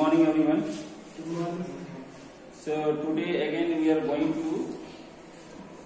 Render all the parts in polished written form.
morning everyone. Good morning. So today again we are going to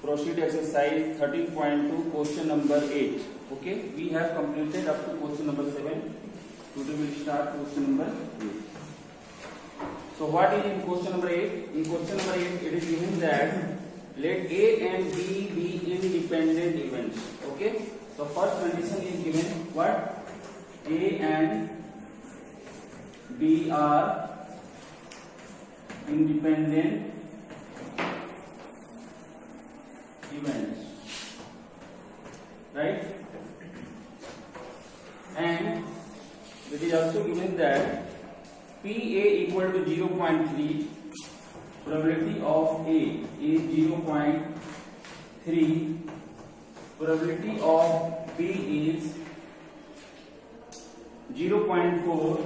proceed exercise 13.2 question number 8. Okay, we have completed up to question number 7. Today we will start question number 8. So what is in question number 8? In question number 8 it is given that let A and B be independent events. Okay, so first condition is given what? A and B are independent events, right? And it is also given that PA equal to 0.3, probability of A is 0.3, probability of B is 0.4,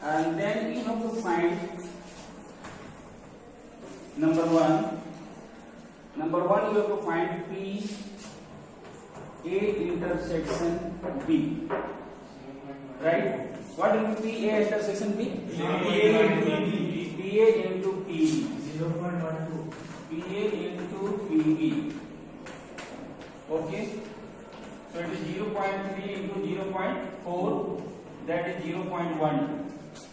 and then you have to find number one you have to find P A intersection B, right? What will be A intersection B? PA into PB. 0.12. PA into PB. Okay, so it is 0.3 into 0.4, that is 0.1,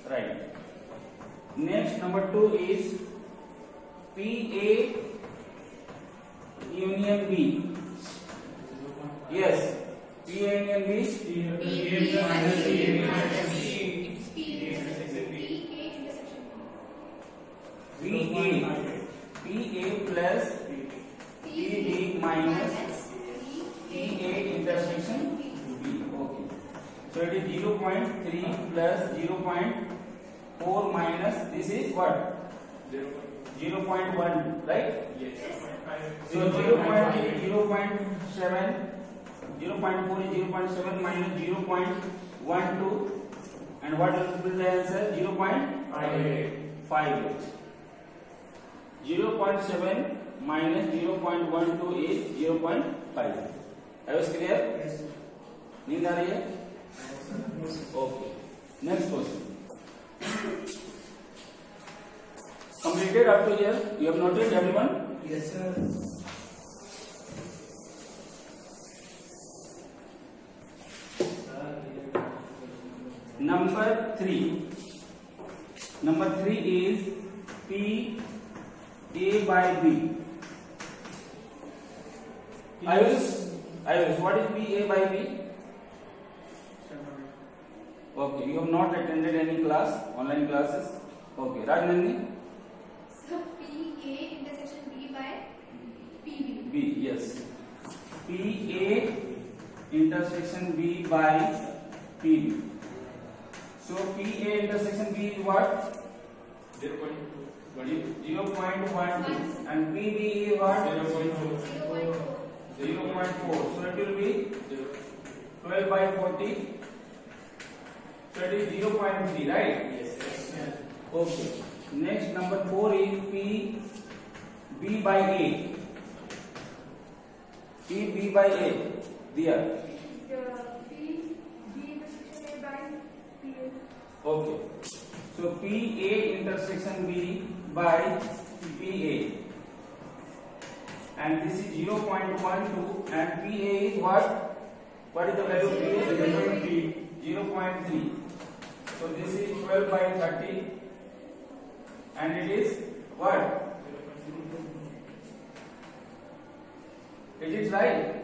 right? Next, number 2 is PA union B. Yes, PA union B. PA plus PB minus PA intersection B. Okay, so it is 0.3 plus 0.4 minus this is what? 0.1, right? Yes. So 0.7, 0.4 is 0.7 minus 0.12, and what will be the answer? 0.58. 0.7 minus 0.12 is 0.5. है वो clear? Yes. नींद आ रही है? Yes. Okay, next question. Completed up to here. You have noted everyone? Yes, sir. Number 3. Number 3 is P A by B. Ayush, what is P A by B? Okay, you have not attended any class, online classes. Okay, Rajnandni? So PA intersection B by PB. B, yes. PA intersection B by PB. So PA intersection B is what? 0.12, and PB is what? 0.4. 0.4. So it will be 12 by 40. So it is 0.3, right? Yes. Okay. Next, number 4 is P B by A. P B by A. There. PB intersection A by PA. Okay. So P A intersection B by P A. And this is 0.12, and PA is what? What is the value of PA? 0.3. So this is 12 by 30, and it is what? Is it right?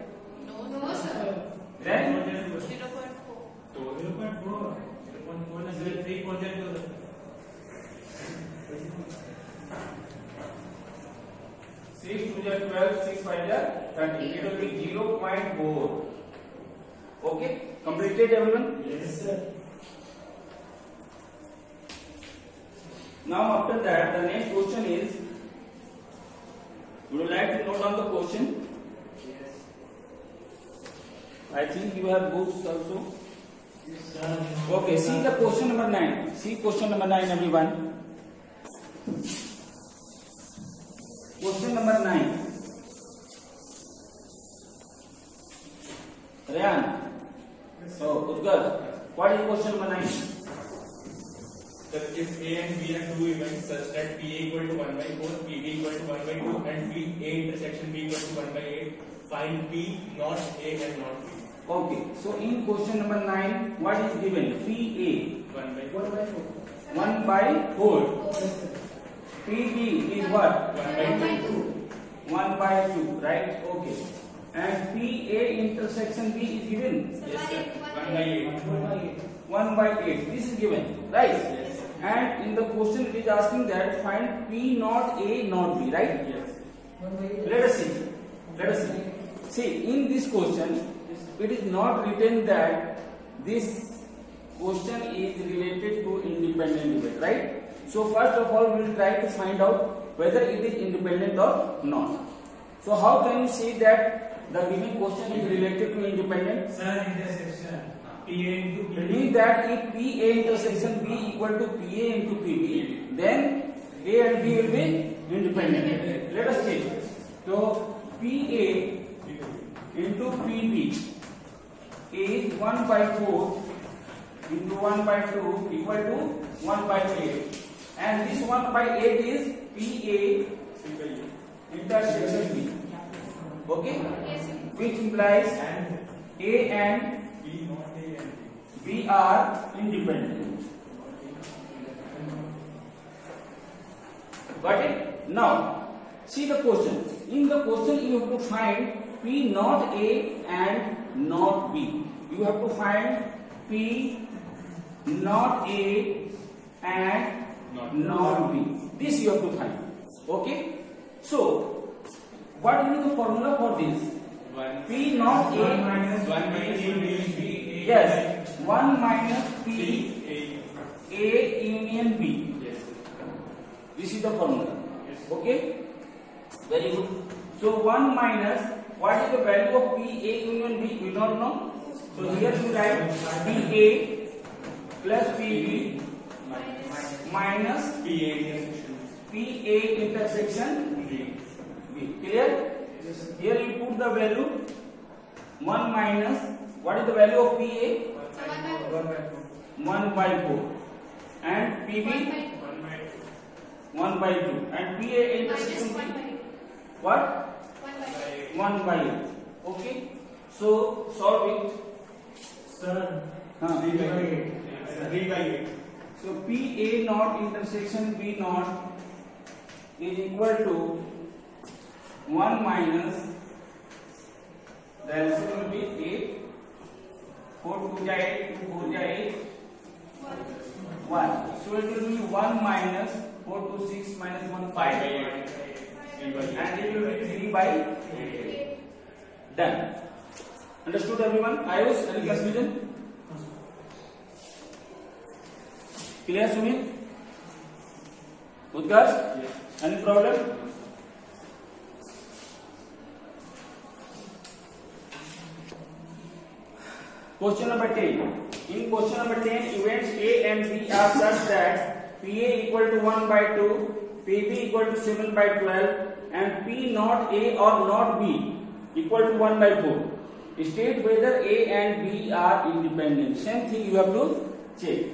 No, sir. Then 0.4. 0.4. 6 to the 12, 6 by the 30. It will be 0.4. Okay, completed everyone? Yes, sir. Now after that, the next question is, would you like to note down the question? Yes. I think you have books also. Yes, sir. Okay, see the question number 9. See question number 9, everyone. Question number 9. Rayan, PA equal to 1 by 4, PB equal to 1 by 2, and PA intersection B equal to 1 by 8. Find P not A and not B. Okay. So in question number 9, what is given? PA 1 by 1 by 4. 1 by 4. PB is what? 1 by 2. 1 by 2, right? Okay. And PA intersection B is given Yes, sir. 1 by 8. 1 by 8. 1 by 8. This is given, right? Yes. And in the question it is asking that find P not A not B, right? Yes. 1 by 8. Let us see. Let us see. See, in this question, it is not written that this question is related to independent debate, right? So first of all, we will try to find out whether it is independent or not. So how can you say that the given question is related to independent? Sir, intersection. PA into It PB. means that if PA intersection B equal to PA into PB, then A and B will be independent. Let us check. So PA into PB is 1 by 4 into 1 by 2 equal to 1 by 8. And this 1 by 8 is PA intersection B. Okay? Yes, sir. Which implies And A and B not A and B. B are independent. Got it? Now, see the question. In the question, you have to find P not A and not B. You have to find P not A and not B. This you have to find. Okay? So, what is the formula for this? 1 P not A minus 1 by 8 is B. Yes, 1 minus P A. A union B. Yes. This is the formula. Yes. Okay? Very good. So 1 minus, what is the value of P A union B? We don't know. So here you write P A plus P B minus PA intersection P A intersection B. B. Clear? Here you put the value 1 minus, what is the value of P A? So 1 by 1 by 4. 1 by 4. And P 1 B? by 1 by 1 by 2. And PA minus intersection 1 B? by What? 1 by 1 by 8. Okay? So, solve it. Sir, Huh. 3 by 8. 3 by 8. So, PA naught intersection B naught is equal to 1 minus, the answer will be 8. 4 2 ja 8, 2 4 ja 8, 1. So, it will be 1 minus 4 to 6 minus 1, 5 by 8. 3 by 8. and it will be 3 by 8. done. Understood everyone? Ayush, any confusion? Clear, Sumit? Utkarsh? Yes. Any problem? Question number 10. In question number 10, events A and B are such that PA equal to 1 by 2, PB equal to 7 by 12, and P not A or not B equal to 1 by 4. State whether A and B are independent. Same thing you have to check.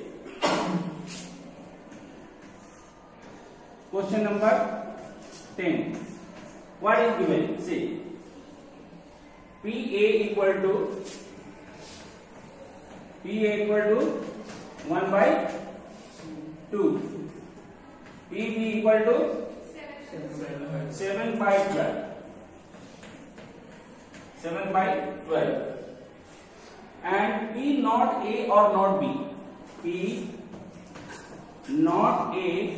Question number 10. What is given? See, PA equal to 1 by 2. PB equal to 7 by 12. 7 by 12. And P not A or not B. P not A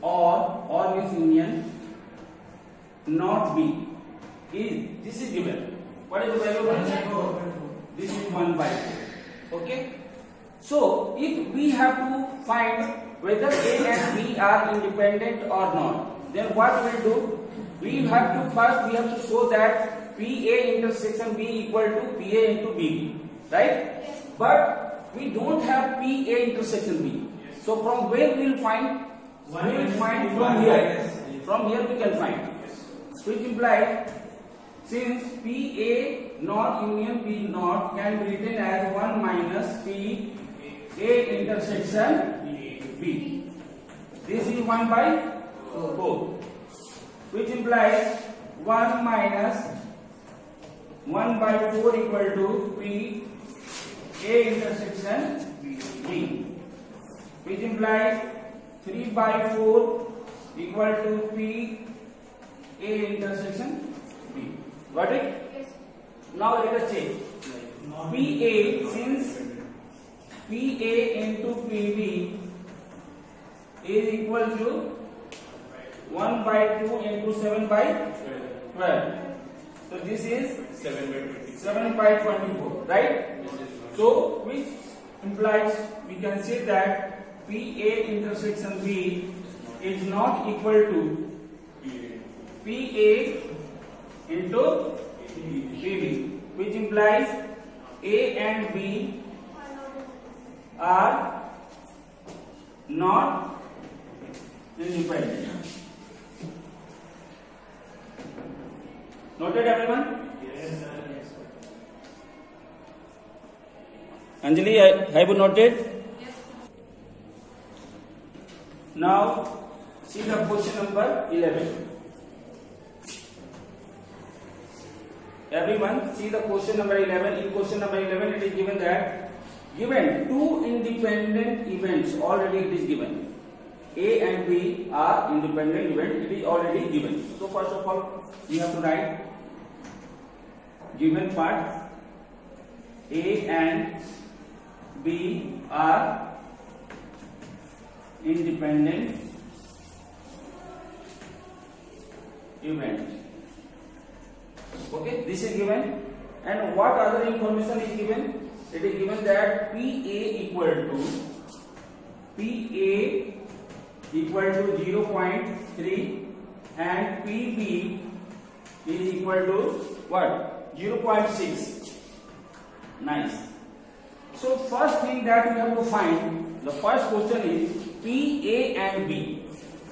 or means union not B. This is given. What is the value of this? This is 1 by 4. Okay. So if we have to find whether A and B are independent or not, then what we'll do? We have to show that PA intersection B equal to PA into BB, right? Yes. But we don't have PA intersection B. So from where we will find? We will find from here. From here we can find. Which implies since PA not union B not can be written as 1 minus PA intersection B. This is 1 by 4, which implies 1 minus 1 by 4 equal to P A intersection B, which implies 3 by 4 equal to P A intersection B. Got it? Yes. Now let us check. PA, since PA into PB is equal to 1 by 2 into 7 by 12. So this is 7 by 20. 7 by 24, right? So which implies we can say that PA intersection B is not equal to PA into PB, which implies A and B are not independent. Noted, everyone? Yes, sir. Anjali, have you noted? Yes. Now see the question number 11. Everyone, see the question number 11. In question number 11, it is given that given two independent events, already it is given. A and B are independent events, it is already given. So first of all, we have to write given part. A and B are independent events. Okay, this is given. And what other information is given? It is given that PA equal to 0.3 and PB is equal to what? 0.6. Nice. So first thing that we have to find, the first question is PA and B.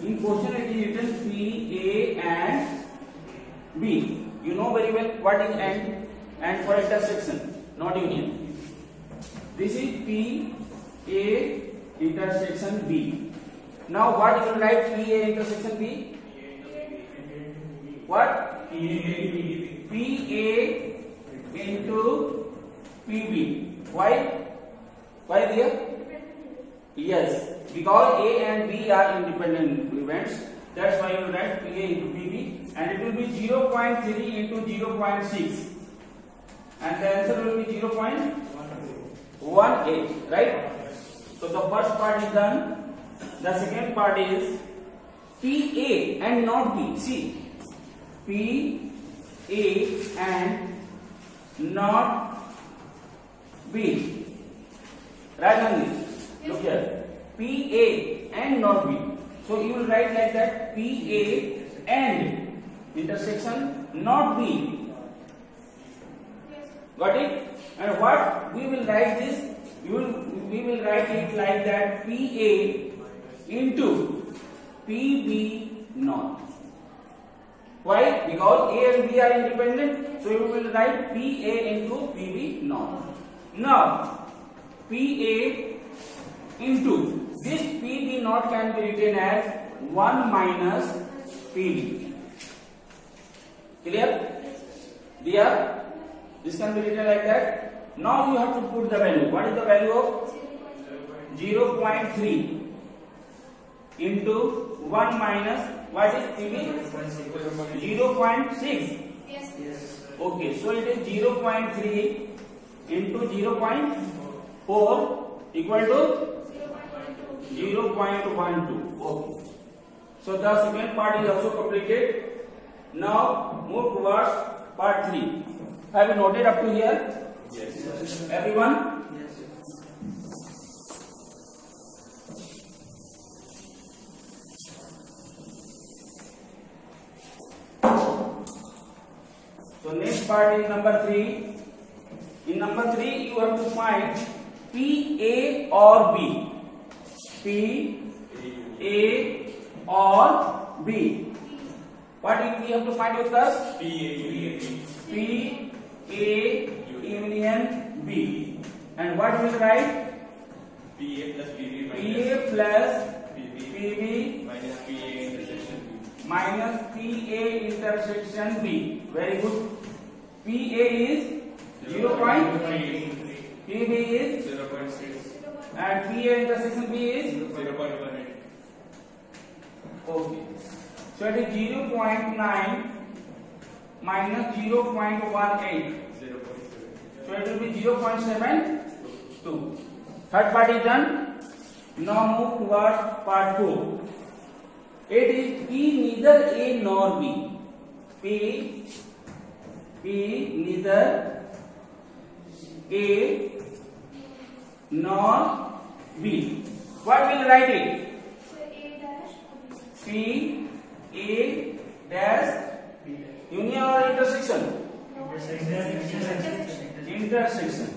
In question it is written PA and B. You know very well what is and for intersection, not union. This is PA intersection B. Now what you will write PA intersection B? What? PA into PB. Why? Why there? Yes, because A and B are independent events. That's why you will write PA into PB, and it will be 0.3 into 0.6, and the answer will be 0.18, right? So the first part is done. The second part is PA and not B. See, PA and not B. Right, Nandi? Look here. PA and not B. So you will write like that: PA and intersection not B. Yes. Got it? And what we will write this? We will write it like that: PA into PB not. Why? Because A and B are independent. So you will write PA into PB not. Now PA into this PB not can be written as 1 minus PB. Clear? There, this can be written like that. Now you have to put the value. What is the value of 0.3 into 1 minus what is PB? 0.6. Yes. Okay, so it is 0.3 into 0.4 equal to 0.12. Okay. So the second part is also completed. Now move towards part 3. Have you noted up to here? Yes. Everyone? So next part is number 3. In number 3 you have to find PA or B. PA or B. What we have to find with us? PA union B. And what we will write? PA plus PB PA plus PB PB minus PA intersection minus PA intersection B. Very good. PA is 0. PB is 0.6 and PA intersection B is 0.18. okay. So it is 0.9 minus 0.18. 0.7. So it will be 0.72. Third part is done. Now move towards part 4. It is P neither A nor B. P neither A nor B. What will write it? So A dash P A dash union or intersection? Intersection.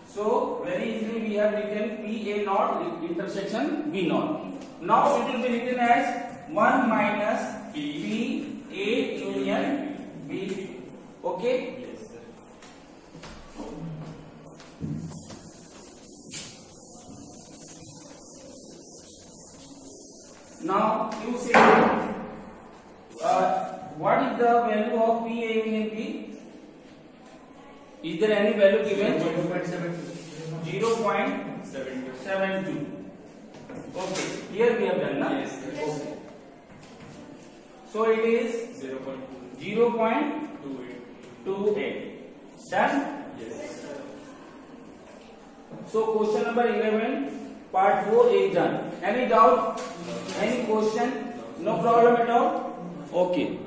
So very easily we have written P A naught intersection B naught. Now it will be written as 1 minus P A union B. Okay. Yes, sir. Now you say what is the value of P A union B? Is there any value given? 0.72. Okay, here we have done, na? Yes, sir. Okay. So it is 0.2. 0.28. Done? Yes. So question number 11, part 4 is done. Any doubt? Any question? No problem at all? Okay.